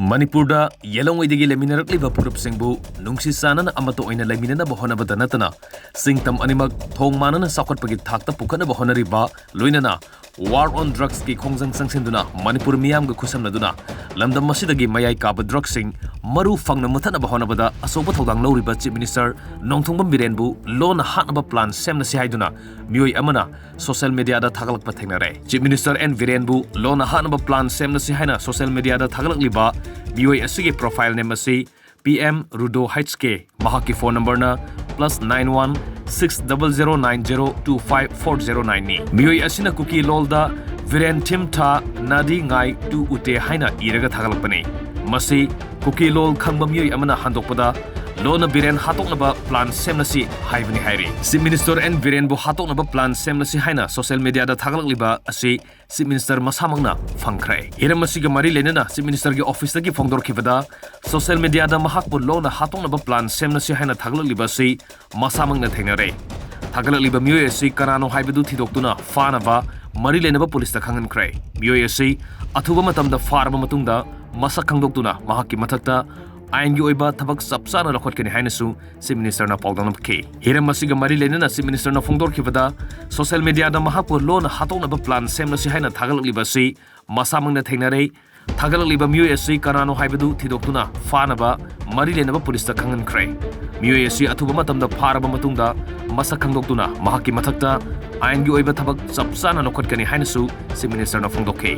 Manipurda Lalong idagi leminarakliba purupsingbu nungsi sanana amato oina leminana bahonabada natana singtam animak thong manana sakotpagi thakta pukana bahonariba loinana war on drugs ki khongjang sangsenduna Manipur miyam ga khusamnaduna lamdam masidagi mayai kaba drugs sing maru fangna muthana bahonabada asoba thodang lawriba chief minister nongthongbam Biren bu lona Hatnaba plan semna si haiduna mioi amana social media da thagalakpa thengnare chief minister and Biren bu lona Hatnaba plan semna si haina social media da thagalakliba mioi asigi profile name asi PM Rudo HK mahaki phone number na +91 600902540 ni mioi asina kuki lolda Biren timtha nadi ngai tu ute haina iraga thagalakpani masi kuki lol khangba mioi amana handokpada Lona Biren hatoknaba plan semlasi haibani hairi Chief Minister and Biren bu hatoknaba plan semlasi haina social media da thagalakliba asi Chief Minister masamangna phangkhrai hiramasi ga mari lenana Chief Minister gi office gi phongdorkhibada social media da mahak bu lona hatoknaba plan semlasi haina thagalakliba si masamangna thengnare thagalakliba mioi asi karano haibadu thidoktuna fanaba mari lenaba police ta khangan khrai mioi asi athuba matamda farba matungda masak khangdoktuna mahakki mathakta Aingi oiba tabak sapsana lakhot kani hainasu Chief Minister na pawdang ke hiram masiga mari lenana Chief Minister na phongdor khibada social media da mahapur lona hatoknaba plan semlasi haina thagalakliba si masamangna thengnare thagalakliba mioi asi kanano haibadu thidoktuna fanaba mari lenaba police ta khangan khrai mioi asi athuba matamda faraba matungda masak khangdoktuna mahakki mathakta aingi oiba tabak sapsana lakhot kani hainasu Chief Minister na phongdok ke